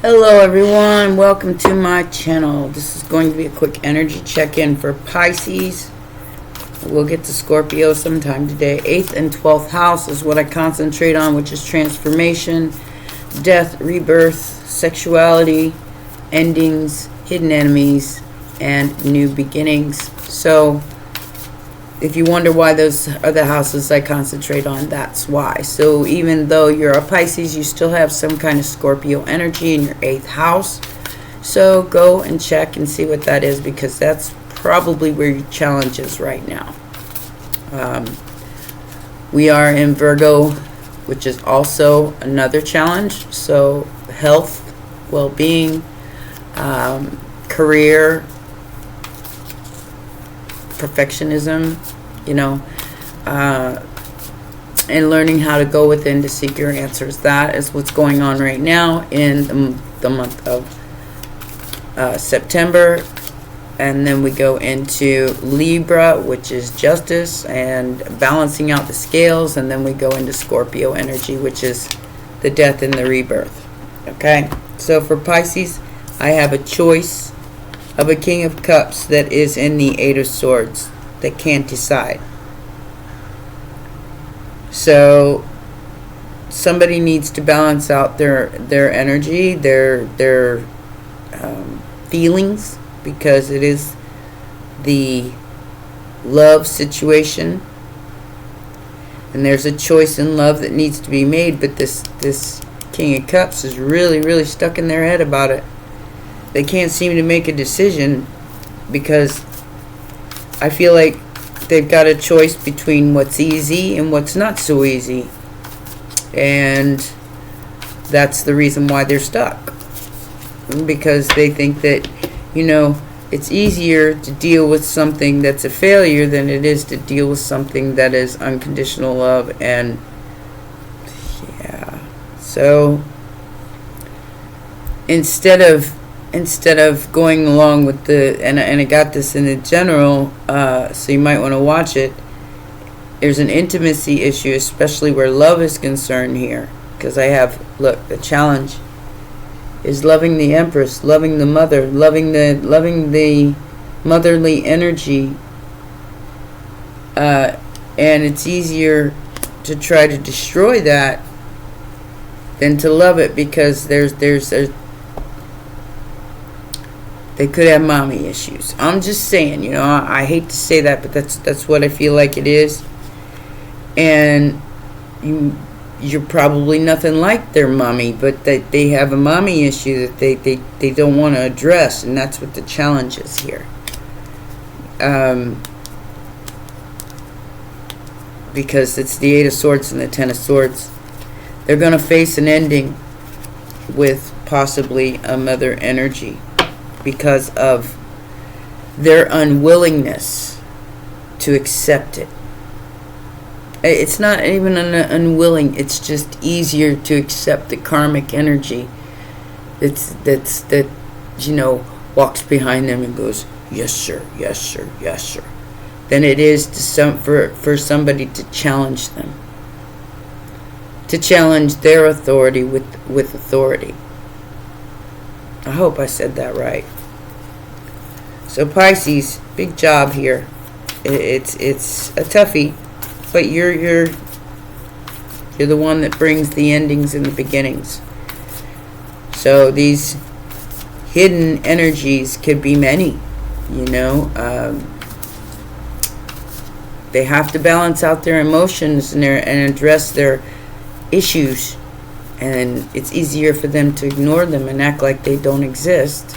Hello everyone, welcome to my channel. This is going to be a quick energy check-in for Pisces. We'll get to Scorpio sometime today. 8th and 12th house is what I concentrate on, which is transformation, death, rebirth, sexuality, endings, hidden enemies, and new beginnings. So if you wonder why those are the houses I concentrate on, that's why. So even though you're a Pisces, you still have some kind of Scorpio energy in your 8th house. So go and check and see what that is, because that's probably where your challenge is right now. We are in Virgo, which is also another challenge. So health, well-being, career, perfectionism, and learning how to go within to seek your answers. That is what's going on right now in the month of September. And then we go into Libra, which is justice and balancing out the scales. And then we go into Scorpio energy, which is the death and the rebirth. Okay, so for Pisces, I have a choice of a King of Cups that is in the 8 of Swords that can't decide. So somebody needs to balance out their energy, their feelings, because it is the love situation, and there's a choice in love that needs to be made. But this King of Cups is really stuck in their head about it. They can't seem to make a decision, because I feel like they've got a choice between what's easy and what's not so easy. And that's the reason why they're stuck. Because they think that, it's easier to deal with something that's a failure than it is to deal with something that is unconditional love. And yeah, so instead of going along with and I got this in the general, so you might want to watch it. There's an intimacy issue, especially where love is concerned here, because I have, look, the challenge is loving the Empress, loving the mother, loving the motherly energy, and it's easier to try to destroy that than to love it, because they could have mommy issues. I'm just saying, I hate to say that, but that's what I feel like it is. And you're probably nothing like their mommy, but they have a mommy issue that they don't want to address, and that's what the challenge is here. Because it's the 8 of Swords and the 10 of Swords. They're going to face an ending with possibly a mother energy, because of their unwillingness to accept it. It's not even unwilling, it's just easier to accept the karmic energy that walks behind them and goes, yes sir, yes sir, yes sir, than it is for somebody to challenge them, to challenge their authority with authority. I hope I said that right. So Pisces, big job here. It's a toughie, but you're the one that brings the endings and the beginnings. So these hidden energies could be many. They have to balance out their emotions and address their issues. And it's easier for them to ignore them and act like they don't exist,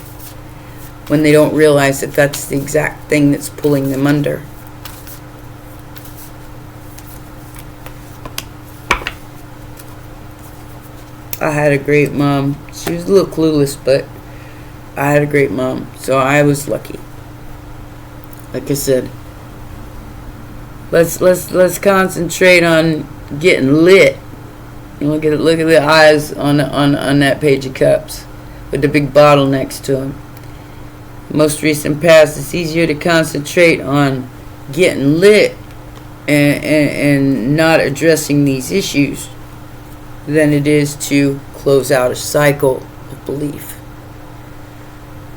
when they don't realize that that's the exact thing that's pulling them under. I had a great mom. She was a little clueless, but I had a great mom, so I was lucky. Like I said, let's concentrate on getting lit. Look at the eyes on that Page of Cups with the big bottle next to him. Most recent past, it's easier to concentrate on getting lit and not addressing these issues than it is to close out a cycle of belief.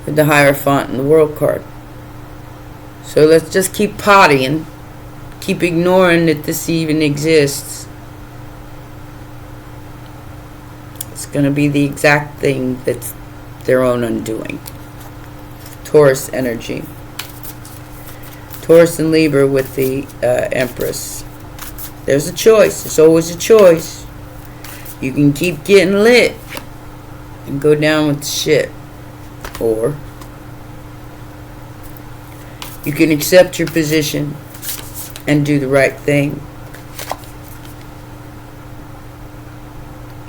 With the Hierophant and the World card. So let's just keep partying. Keep ignoring that this even exists. It's going to be the exact thing that's their own undoing. Taurus energy. Taurus and Libra with the Empress. There's a choice. There's always a choice. You can keep getting lit and go down with the shit. Or you can accept your position and do the right thing.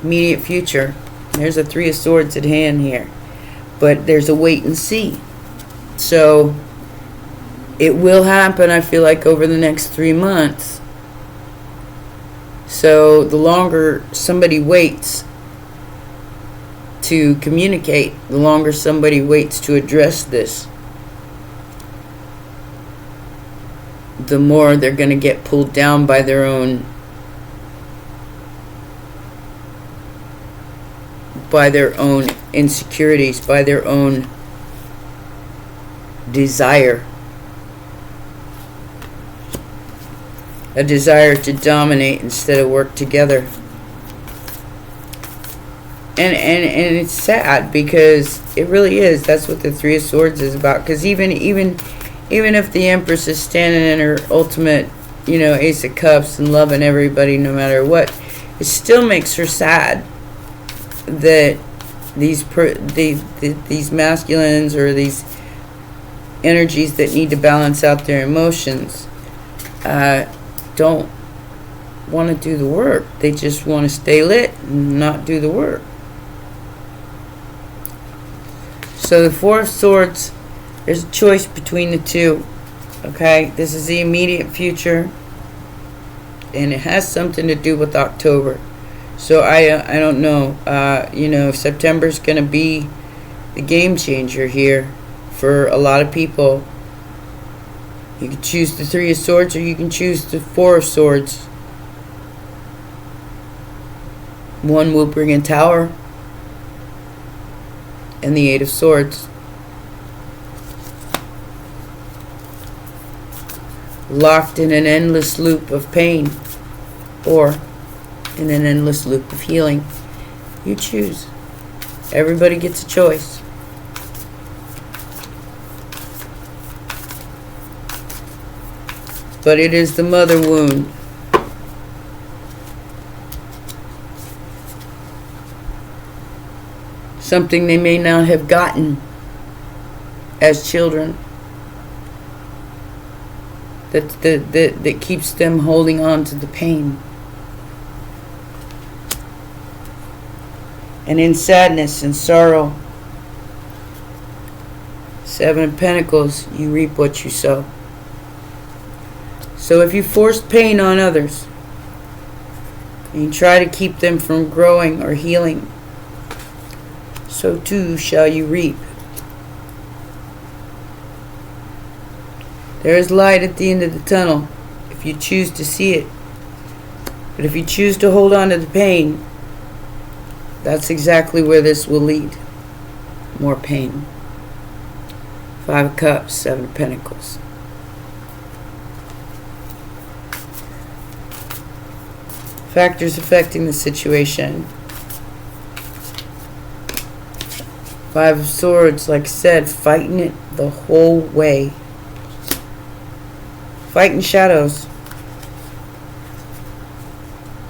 Immediate future. There's a Three of Swords at hand here. But there's a wait and see. So it will happen, I feel like, over the next 3 months. So the longer somebody waits to communicate, the longer somebody waits to address this, the more they're going to get pulled down by their own insecurities, by their own desire. A desire to dominate instead of work together. And it's sad, because it really is. That's what the Three of Swords is about. Because even if the Empress is standing in her ultimate, Ace of Cups and loving everybody no matter what, it still makes her sad that these masculines, or these energies that need to balance out their emotions, don't want to do the work. They just want to stay lit and not do the work. So the Four of Swords, there's a choice between the two. Okay, this is the immediate future, and it has something to do with October. So I don't know. If September's going to be the game changer here for a lot of people. You can choose the Three of Swords, or you can choose the Four of Swords. One will bring a Tower, and the Eight of Swords. Locked in an endless loop of pain, or in an endless loop of healing. You choose. Everybody gets a choice. But it is the mother wound. Something they may not have gotten as children. That keeps them holding on to the pain. And in sadness and sorrow, Seven of Pentacles, you reap what you sow. So if you force pain on others, and you try to keep them from growing or healing, so too shall you reap. There is light at the end of the tunnel if you choose to see it. But if you choose to hold on to the pain, that's exactly where this will lead. More pain. Five of Cups, Seven of Pentacles. Factors affecting the situation. Five of Swords, like I said, fighting it the whole way. Fighting shadows.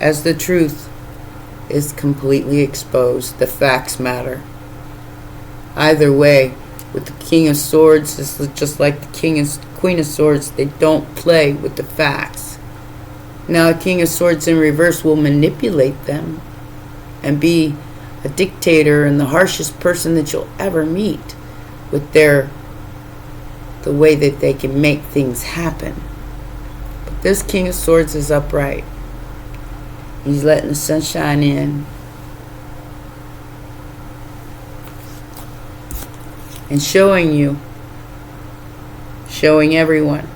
As the truth is completely exposed, the facts matter. Either way, with the King of Swords, it's just like the Queen of Swords, they don't play with the facts. Now, the King of Swords in reverse will manipulate them and be a dictator and the harshest person that you'll ever meet with the way that they can make things happen. But this King of Swords is upright. He's letting the sunshine in. And showing everyone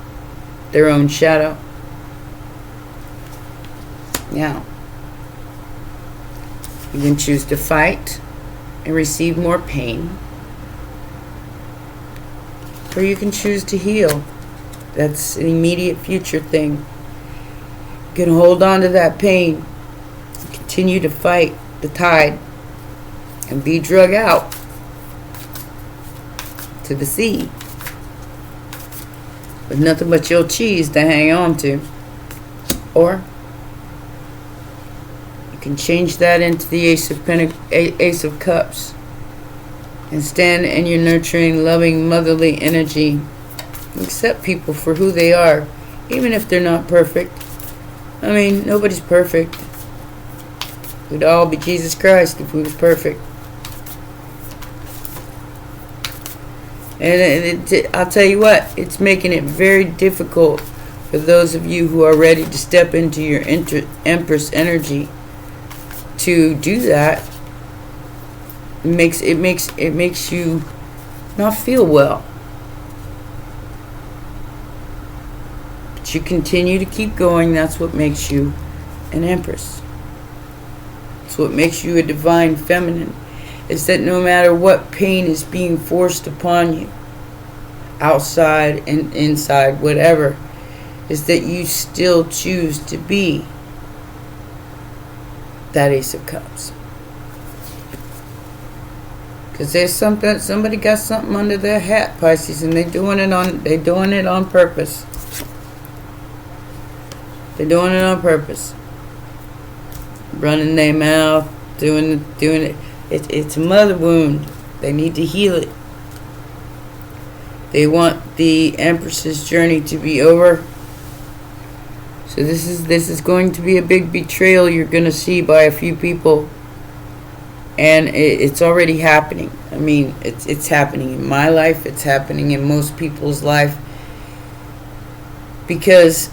their own shadow. Now, you can choose to fight, and receive more pain, or you can choose to heal. That's an immediate future thing. You can hold on to that pain, continue to fight the tide, and be drug out to the sea with nothing but your cheese to hang on to. Or you can change that into the Ace of Cups and stand in your nurturing, loving, motherly energy. Accept people for who they are, even if they're not perfect. I mean, nobody's perfect. We'd all be Jesus Christ if we was perfect. And I'll tell you what, it's making it very difficult for those of you who are ready to step into your Empress energy to do that. It makes you not feel well. But you continue to keep going. That's what makes you an Empress. It's what makes you a divine feminine. Is that no matter what pain is being forced upon you, outside and inside, whatever, is that you still choose to be that Ace of Cups. Because there's somebody got something under their hat, Pisces, and they're doing it on purpose. They're doing it on purpose. Running their mouth, doing it. It's a mother wound. They need to heal it. They want the Empress's journey to be over. So this is going to be a big betrayal you're going to see by a few people. And it's already happening. I mean, it's happening in my life. It's happening in most people's life. Because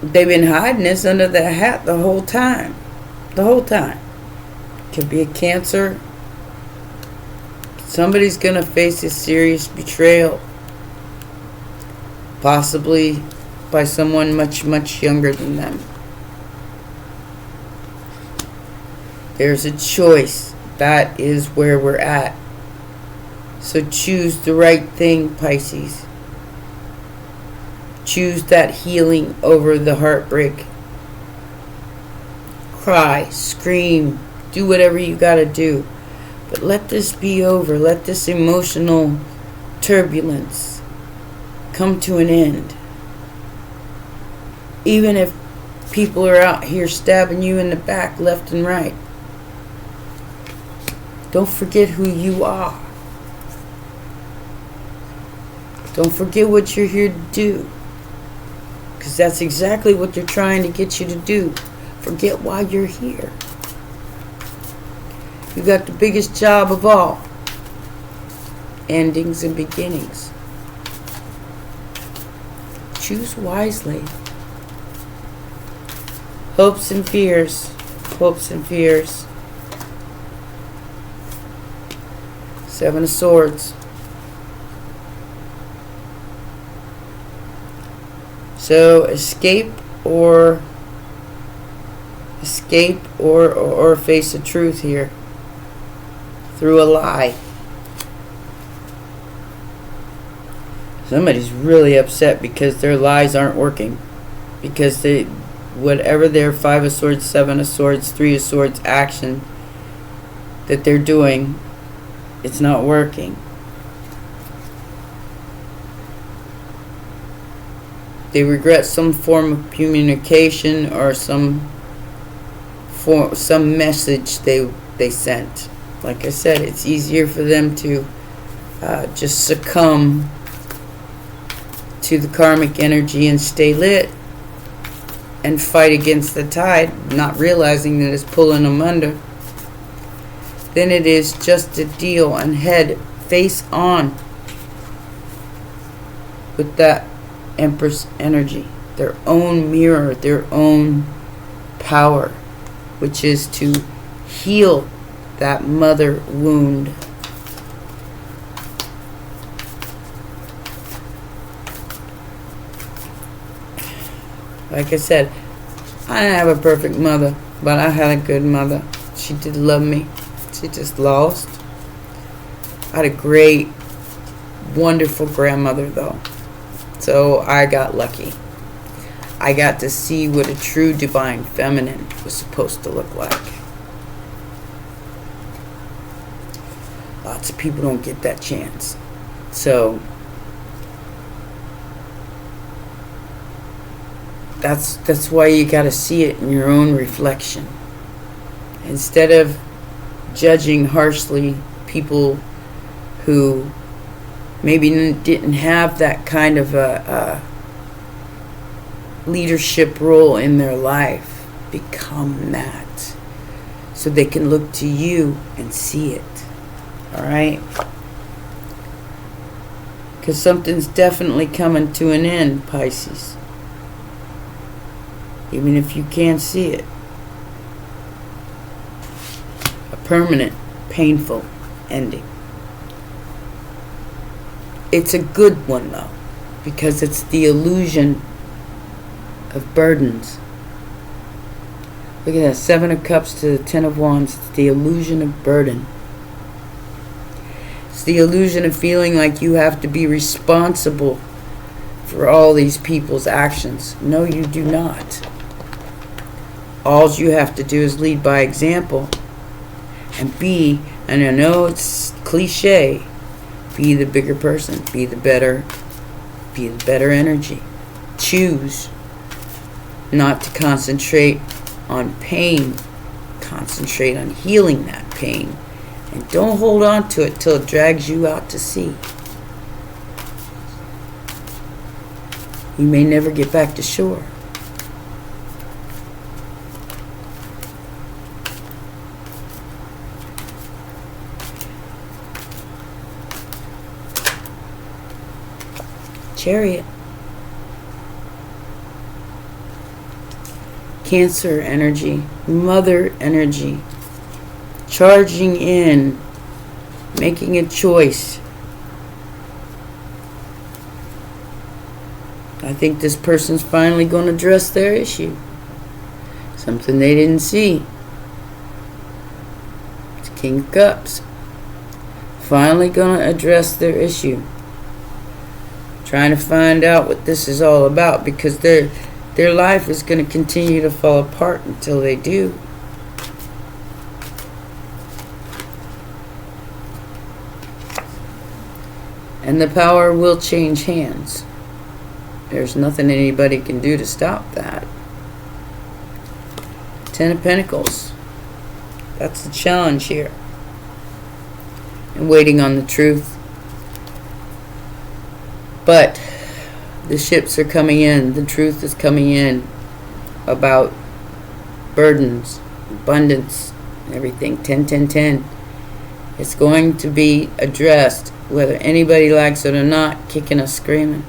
they've been hiding this under their hat the whole time. The whole time. Could be a Cancer. Somebody's going to face a serious betrayal. Possibly by someone much, much younger than them. There's a choice. That is where we're at. So choose the right thing, Pisces. Choose that healing over the heartbreak. Cry, scream, do whatever you gotta do. But let this be over. Let this emotional turbulence come to an end. Even if people are out here stabbing you in the back left and right. Don't forget who you are. Don't forget what you're here to do. Because that's exactly what they're trying to get you to do. Forget why you're here. You got the biggest job of all. Endings and beginnings. Choose wisely. Hopes and fears. Hopes and fears. Seven of Swords. So escape or face the truth here through a lie. Somebody's really upset because their lies aren't working. Because whatever their Five of Swords, Seven of Swords, Three of Swords action that they're doing, it's not working. They regret some form of communication or some message they sent. Like I said, it's easier for them to just succumb to the karmic energy and stay lit and fight against the tide, not realizing that it's pulling them under, than it is just to deal and head face on with that Empress energy, their own mirror, their own power, which is to heal that mother wound. Like I said, I didn't have a perfect mother, but I had a good mother. She did love me. She just lost. I had a great, wonderful grandmother, though. So I got lucky. I got to see what a true divine feminine was supposed to look like. Lots of people don't get that chance. So that's why you got to see it in your own reflection. Instead of judging harshly people who maybe didn't have that kind of a leadership role in their life, become that so they can look to you and see it. All right? Because something's definitely coming to an end, Pisces. Even if you can't see it. A permanent, painful ending. It's a good one, though, because it's the illusion of burdens. Look at that, 7 of Cups to the 10 of Wands. It's the illusion of burden. It's the illusion of feeling like you have to be responsible for all these people's actions. No, you do not. All you have to do is lead by example and be, and I know it's cliche, be the bigger person, be the better energy. Choose not to concentrate on pain, concentrate on healing that pain, and don't hold on to it till it drags you out to sea. You may never get back to shore. Chariot. Cancer energy, mother energy, charging in, making a choice. I think this person's finally going to address their issue. Something they didn't see. It's King of Cups. Finally going to address their issue. Trying to find out what this is all about, because their life is going to continue to fall apart until they do. And the power will change hands. There's nothing anybody can do to stop that. 10 of Pentacles. That's the challenge here. And waiting on the truth. But the ships are coming in. The truth is coming in about burdens, abundance, everything. 10, 10, 10. It's going to be addressed, whether anybody likes it or not, kicking or screaming.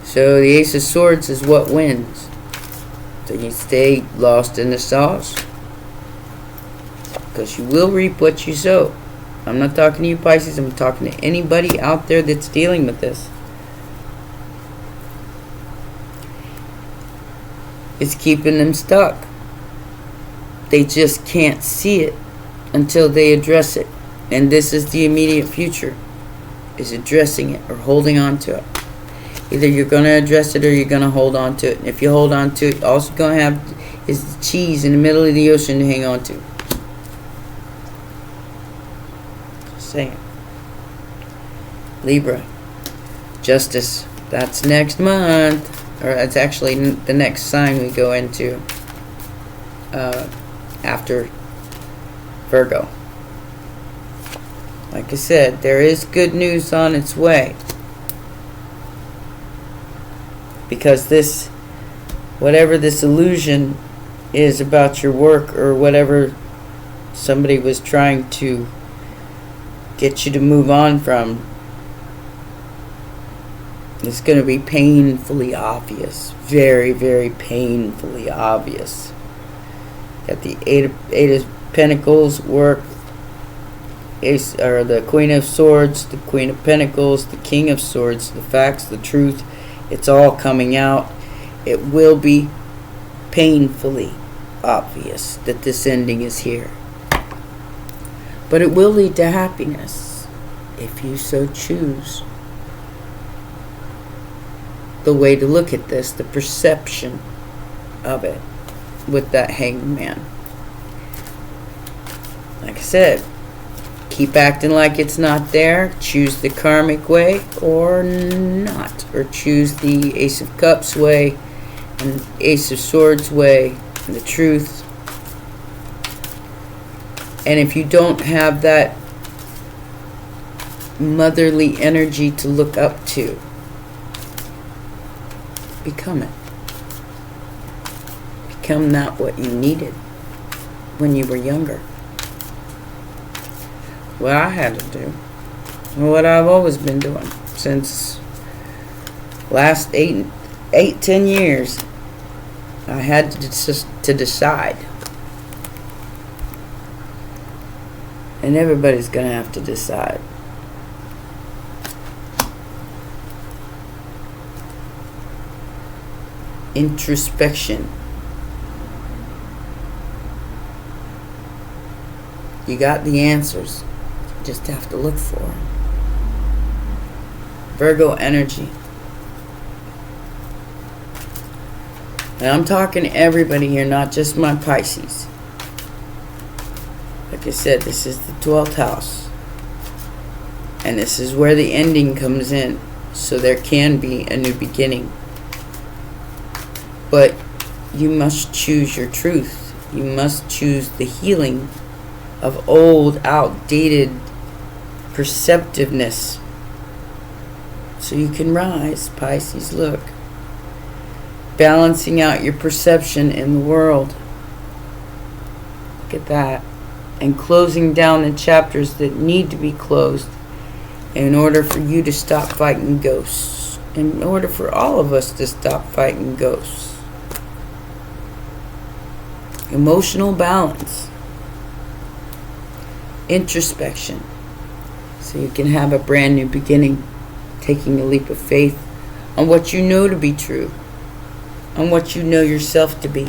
So the Ace of Swords is what wins. So you stay lost in the sauce, because you will reap what you sow. I'm not talking to you, Pisces. I'm talking to anybody out there that's dealing with this. It's keeping them stuck. They just can't see it until they address it. And this is the immediate future, is addressing it or holding on to it. Either you're going to address it or you're going to hold on to it. And if you hold on to it, all you're going to have is the cheese in the middle of the ocean to hang on to. Saying. Libra, Justice. That's next month, or it's actually the next sign we go into after Virgo. Like I said, there is good news on its way, because this, whatever this illusion is about your work, or whatever somebody was trying to get you to move on from, it's going to be painfully obvious. Very, very painfully obvious. Got the Eight of Pentacles work, Ace, or the Queen of Swords, the Queen of Pentacles, the King of Swords, the facts, the truth. It's all coming out. It will be painfully obvious that this ending is here. But it will lead to happiness if you so choose. The way to look at this, the perception of it with that hangman. Like I said, keep acting like it's not there. Choose the karmic way or not. Or choose the Ace of Cups way and Ace of Swords way and the truth. And if you don't have that motherly energy to look up to, become it. Become not what you needed when you were younger. What I had to do, and what I've always been doing since last 10 years, I had to decide. And everybody's going to have to decide. Introspection. You got the answers. You just have to look for them. Virgo energy. And I'm talking to everybody here, not just my Pisces. Like I said, this is the 12th house. And this is where the ending comes in. So there can be a new beginning. But you must choose your truth. You must choose the healing of old, outdated perceptiveness. So you can rise, Pisces, look. Balancing out your perception in the world. Look at that. And closing down the chapters that need to be closed in order for you to stop fighting ghosts. In order for all of us to stop fighting ghosts. Emotional balance. Introspection. So you can have a brand new beginning. Taking a leap of faith on what you know to be true. On what you know yourself to be.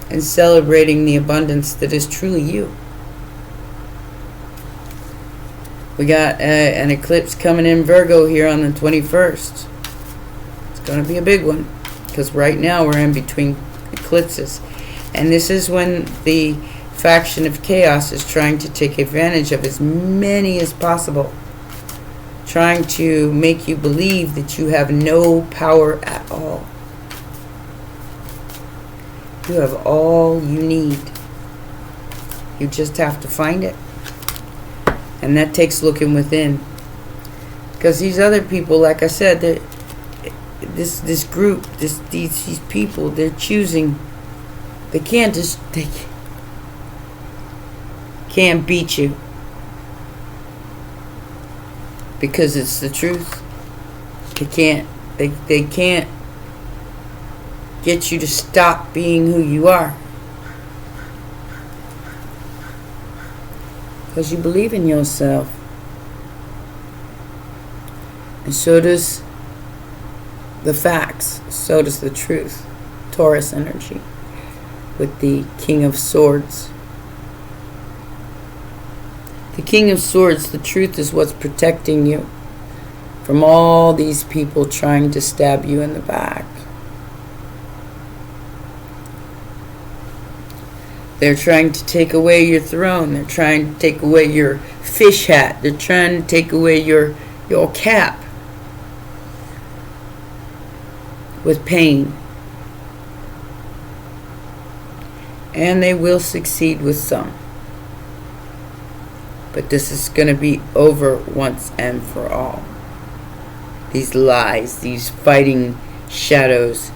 And celebrating the abundance that is truly you. We got an eclipse coming in Virgo here on the 21st. It's going to be a big one. Because right now we're in between eclipses. And this is when the faction of chaos is trying to take advantage of as many as possible. Trying to make you believe that you have no power at all. You have all you need. You just have to find it. And that takes looking within. Because these other people, like I said, this group, these people, they're choosing. They can't beat you. Because it's the truth. They can't get you to stop being who you are. Because you believe in yourself. And so does the facts. So does the truth. Taurus energy. With the King of Swords. The King of Swords, the truth is what's protecting you from all these people trying to stab you in the back. They're trying to take away your throne. They're trying to take away your fish hat. They're trying to take away your cap with pain. And they will succeed with some. But this is going to be over once and for all. These lies, these fighting shadows,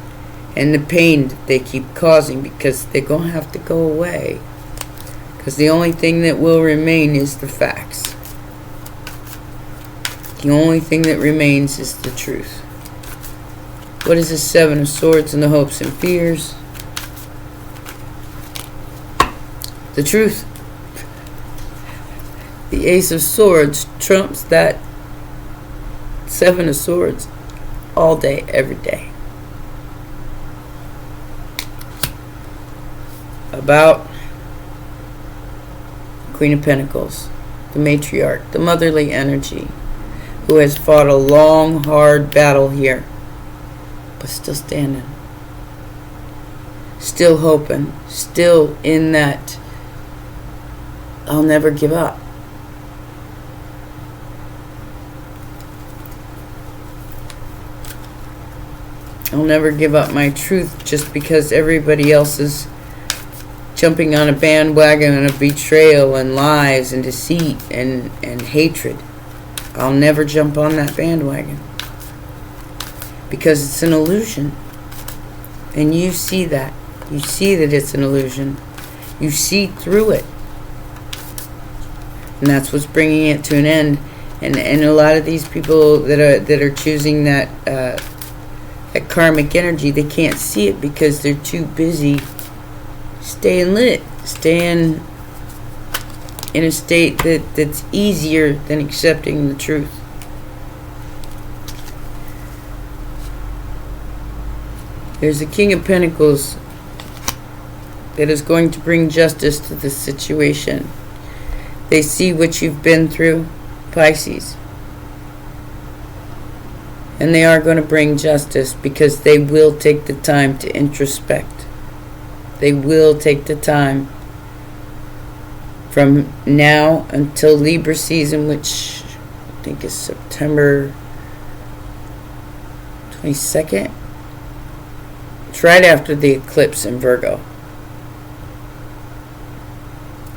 and the pain that they keep causing, because they're going to have to go away. Because the only thing that will remain is the facts. The only thing that remains is the truth. What is the Seven of Swords and the hopes and fears? The truth. The Ace of Swords trumps that Seven of Swords all day, every day. about Queen of Pentacles, the matriarch, the motherly energy, who has fought a long, hard battle here, but still standing, still hoping, still in that I'll never give up. I'll never give up my truth just because everybody else is jumping on a bandwagon of betrayal and lies and deceit and hatred. I'll never jump on that bandwagon because it's an illusion. And you see that. You see that it's an illusion. You see through it. And that's what's bringing it to an end. And a lot of these people that are choosing that karmic energy, they can't see it because they're too busy staying lit, staying in a state that's easier than accepting the truth. There's the King of Pentacles that is going to bring justice to this situation. They see what you've been through, Pisces. And they are going to bring justice because they will take the time to introspect. They will take the time from now until Libra season, which I think is September 22nd. It's right after the eclipse in Virgo.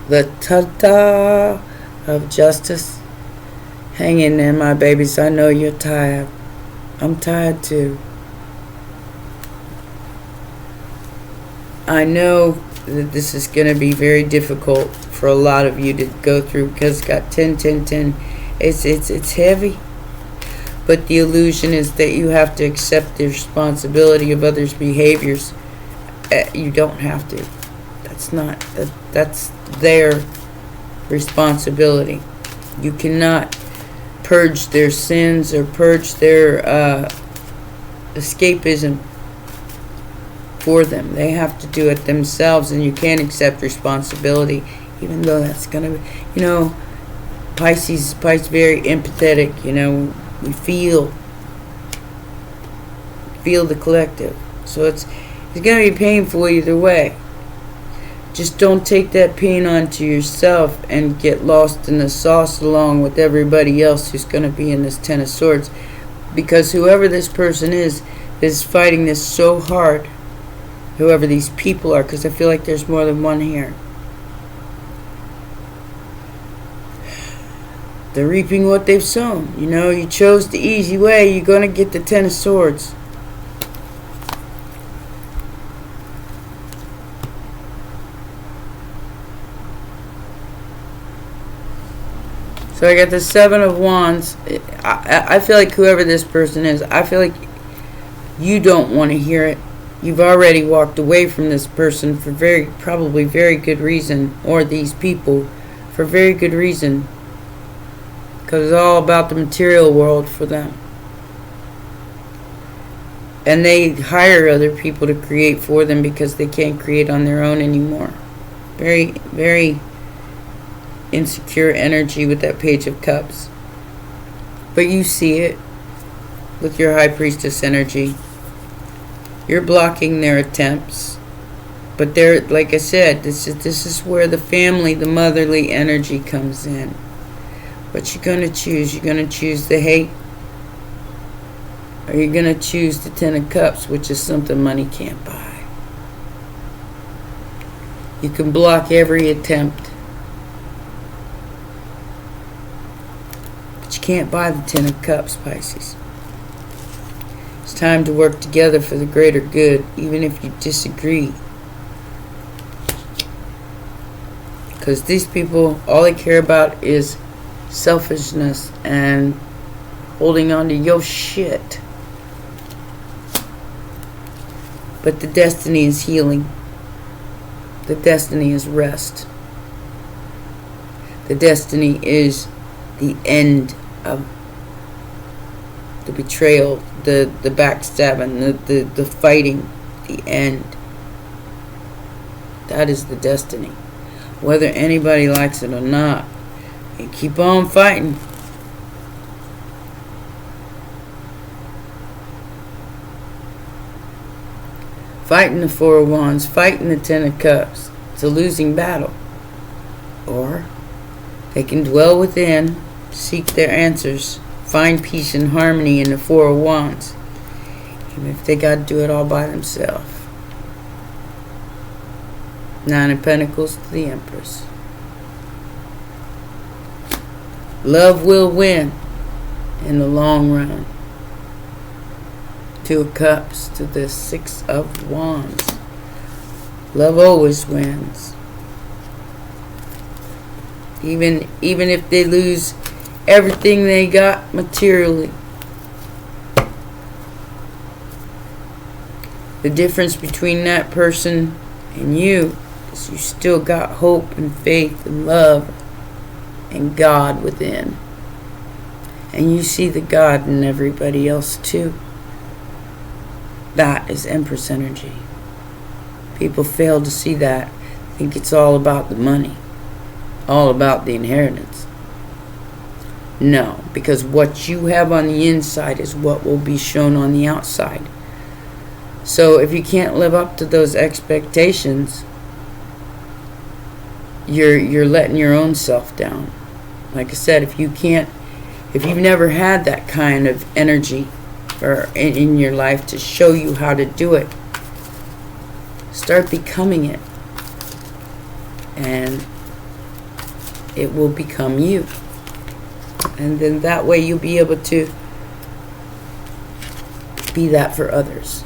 The ta-da of justice. Hang in there, my babies. I know you're tired. I'm tired too. I know that this is going to be very difficult for a lot of you to go through because it's got 10, 10, 10. It's heavy. But the illusion is that you have to accept the responsibility of others' behaviors. You don't have to. That's their responsibility. You cannot purge their sins or purge their escapism for them. They have to do it themselves, and you can't accept responsibility, even though that's going to, Pisces very empathetic, we feel the collective. So it's going to be painful either way. Just don't take that pain onto yourself and get lost in the sauce along with everybody else who's going to be in this Ten of Swords. Because whoever this person is fighting this so hard. Whoever these people are, because I feel like there's more than one here. They're reaping what they've sown. You chose the easy way. You're going to get the Ten of Swords. So I got the Seven of Wands. I feel like whoever this person is, I feel like you don't want to hear it. You've already walked away from this person for probably very good reason, or these people for very good reason. Because it's all about the material world for them. And they hire other people to create for them because they can't create on their own anymore. Very, very insecure energy with that Page of Cups. But you see it with your High Priestess energy. You're blocking their attempts. But they're, like I said, this is where the family, the motherly energy comes in. What you're going to choose? You're going to choose the hate? Or you're going to choose the Ten of Cups, which is something money can't buy? You can block every attempt. But you can't buy the Ten of Cups, Pisces. It's time to work together for the greater good, even if you disagree. Because these people, all they care about is selfishness and holding on to your shit. But the destiny is healing. The destiny is rest. The destiny is the end of the betrayal, the backstabbing, the fighting, the end. That is the destiny. Whether anybody likes it or not. You keep on fighting. Fighting the Four of Wands, fighting the Ten of Cups. It's a losing battle. Or they can dwell within, seek their answers, find peace and harmony in the Four of Wands, even if they got to do it all by themselves. Nine of Pentacles to the Empress. Love will win in the long run. Two of Cups to the Six of Wands. Love always wins. Even if they lose everything they got materially. The difference between that person and you is you still got hope and faith and love and God within. And you see the God in everybody else too. That is Empress energy. People fail to see that. Think it's all about the money. All about the inheritance. No, because what you have on the inside is what will be shown on the outside. So if you can't live up to those expectations, you're letting your own self down. Like I said, if you've never had that kind of energy or in your life to show you how to do it, start becoming it, and it will become you. And then that way you'll be able to be that for others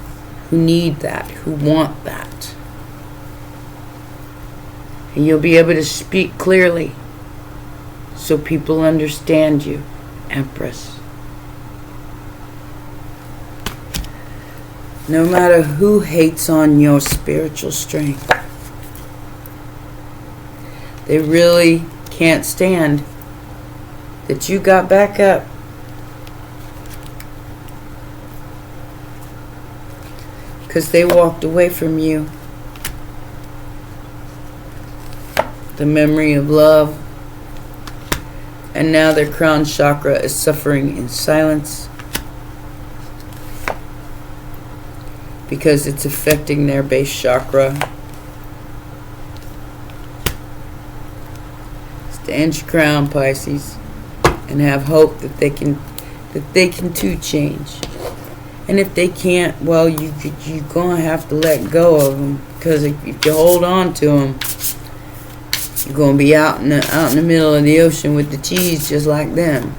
who need that, who want that. And you'll be able to speak clearly so people understand you, Empress. No matter who hates on your spiritual strength, they really can't stand that you got back up. Because they walked away from you. The memory of love. And now their crown chakra is suffering in silence. Because it's affecting their base chakra. Stand your crown, Pisces. And have hope that they can too change. And if they can't, well, you're going to have to let go of them. Because if you hold on to them, you're going to be out in the middle of the ocean with the cheese just like them.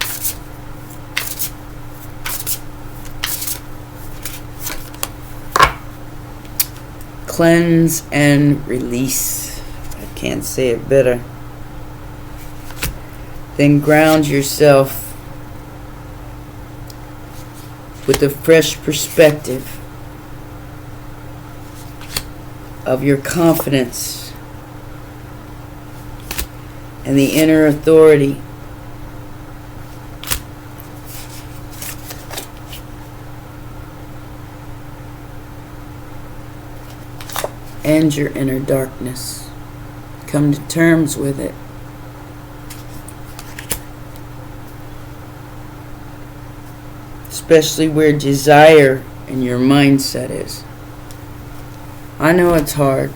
Cleanse and release. I can't say it better. Then ground yourself with a fresh perspective of your confidence and the inner authority and your inner darkness. Come to terms with it. Especially where desire in your mindset is. I know it's hard.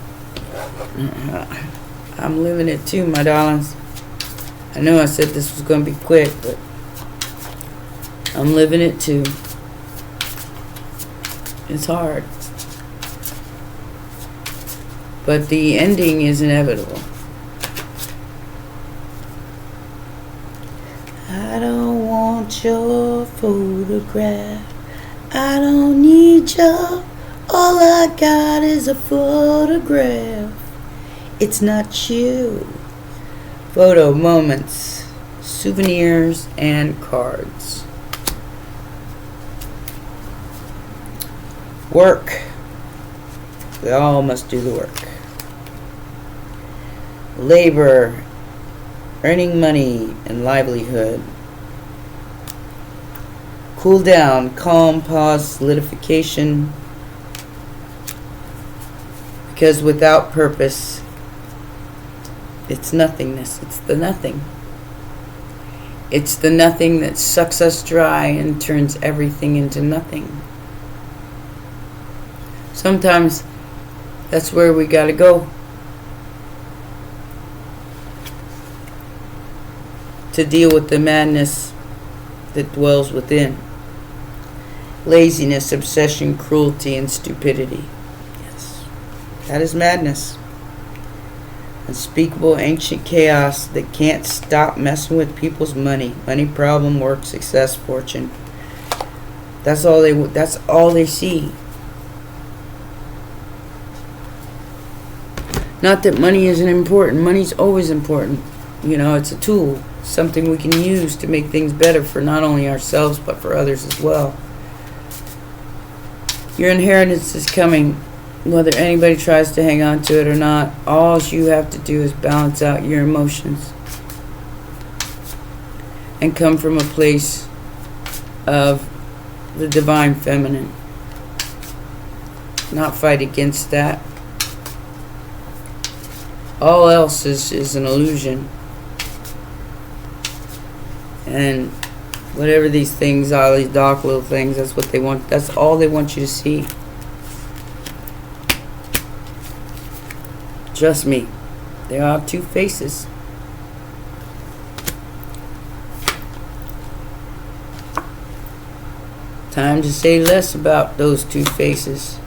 I'm living it too, my darlings. I know I said this was going to be quick, but I'm living it too. It's hard. But the ending is inevitable. I don't want your photograph. I don't need your. All I got is a photograph. It's not you. Photo moments, souvenirs, and cards. Work. We all must do the work. Labor, earning money and livelihood. Cool down, calm, pause, solidification. Because without purpose, it's nothingness. It's the nothing. It's the nothing that sucks us dry and turns everything into nothing. Sometimes that's where we gotta go to deal with the madness that dwells within. Laziness, obsession, cruelty, and stupidity. Yes, that is madness. Unspeakable ancient chaos that can't stop messing with people's money. Money, problem, work, success, fortune. That's all they see. Not that money isn't important. Money's always important. You know, it's a tool. Something we can use to make things better for not only ourselves but for others as well. Your inheritance is coming, whether anybody tries to hang on to it or not. All you have to do is balance out your emotions and come from a place of the divine feminine. Not fight against that. All else is an illusion. And whatever these things are, these dark little things, that's what they want. That's all they want you to see. Trust me, there are two faces. Time to say less about those two faces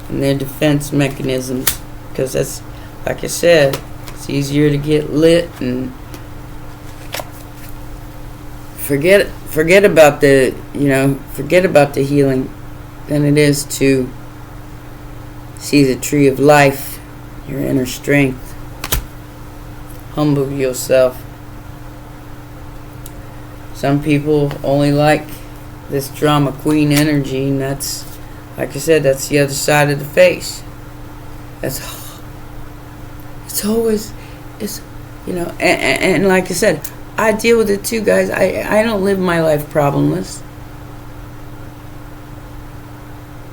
and their defense mechanisms, because that's, like I said, it's easier to get lit and forget about the healing than it is to see the tree of life, your inner strength. Humble yourself. Some people only like this drama queen energy, and that's, like I said, that's the other side of the face. And like I said, I deal with it too, guys. I don't live my life problemless.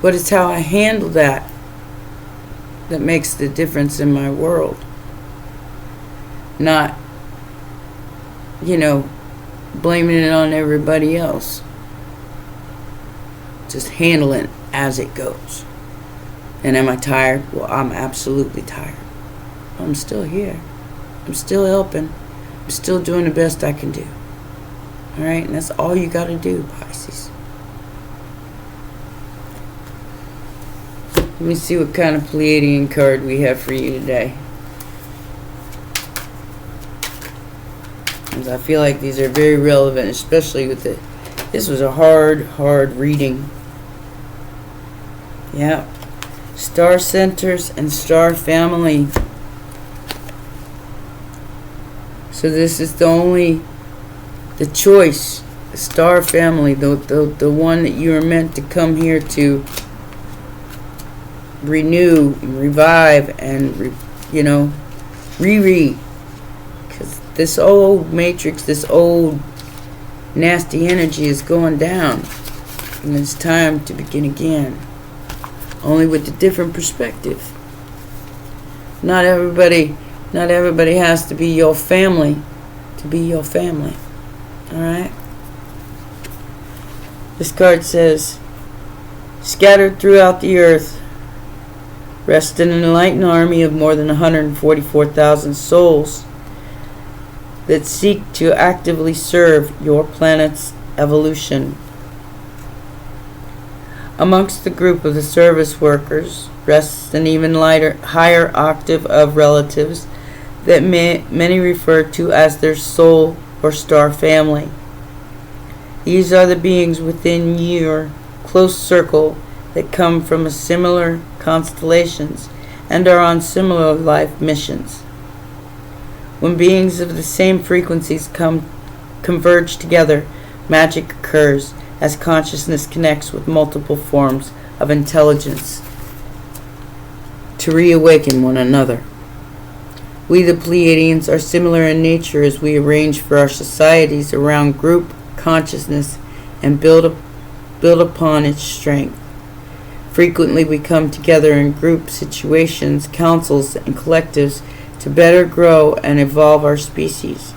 But it's how I handle that makes the difference in my world. Not, blaming it on everybody else. Just handle it as it goes. And am I tired? Well, I'm absolutely tired. I'm still here. I'm still helping. I'm still doing the best I can do. Alright? And that's all you got to do, Pisces. Let me see what kind of Pleiadian card we have for you today. Because I feel like these are very relevant, especially with the... This was a hard reading. Yeah. Star centers and star family. So this is the choice, the star family, the one that you are meant to come here to renew and revive and reread. Because this old matrix, this old nasty energy is going down, and it's time to begin again, only with a different perspective. Not everybody has to be your family to be your family. Alright? This card says, scattered throughout the earth rest an enlightened army of more than 144,000 souls that seek to actively serve your planet's evolution. Amongst the group of the service workers rests an even higher octave of relatives that many refer to as their soul or star family. These are the beings within your close circle that come from similar constellations and are on similar life missions. When beings of the same frequencies converge together, magic occurs as consciousness connects with multiple forms of intelligence to reawaken one another. We, the Pleiadians, are similar in nature as we arrange for our societies around group consciousness and build upon its strength. Frequently, we come together in group situations, councils, and collectives to better grow and evolve our species.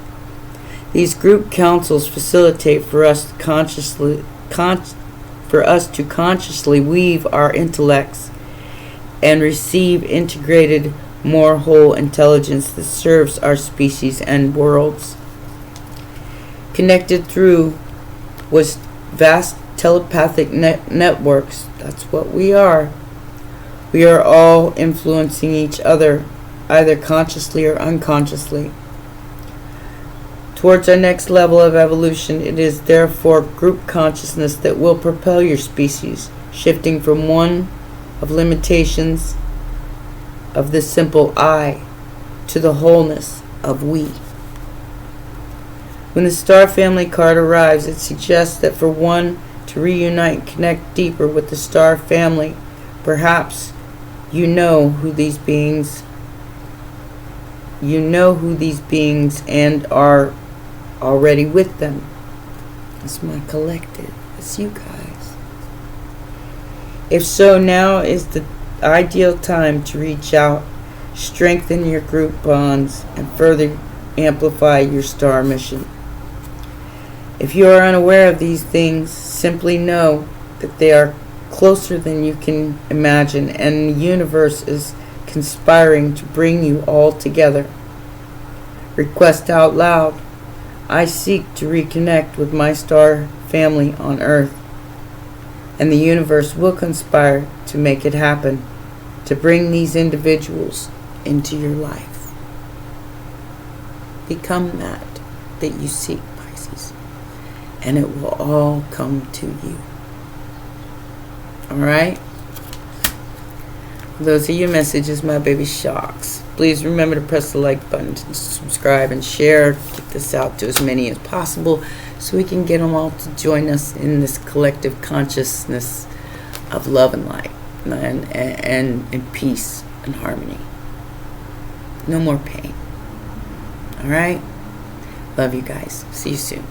These group councils facilitate for us to consciously weave our intellects and receive integrated, more whole intelligence that serves our species and worlds. Connected through was vast telepathic networks. That's what we are. We are all influencing each other, either consciously or unconsciously. Towards our next level of evolution, it is therefore group consciousness that will propel your species, shifting from one of limitations of the simple I to the wholeness of we. When the star family card arrives, it suggests that for one to reunite and connect deeper with the star family, perhaps you know who these beings and are already with them. It's my collective. It's you guys. If so, now is the ideal time to reach out, strengthen your group bonds, and further amplify your star mission. If you are unaware of these things, simply know that they are closer than you can imagine, and the universe is conspiring to bring you all together. Request out loud, I seek to reconnect with my star family on Earth, and the universe will conspire to make it happen, to bring these individuals into your life. Become that you seek, Pisces, and it will all come to you. Alright? Those are your messages, my baby sharks. Please remember to press the like button, to subscribe, and share. Get this out to as many as possible so we can get them all to join us in this collective consciousness of love and light and peace and harmony. No more pain. Alright? Love you guys. See you soon.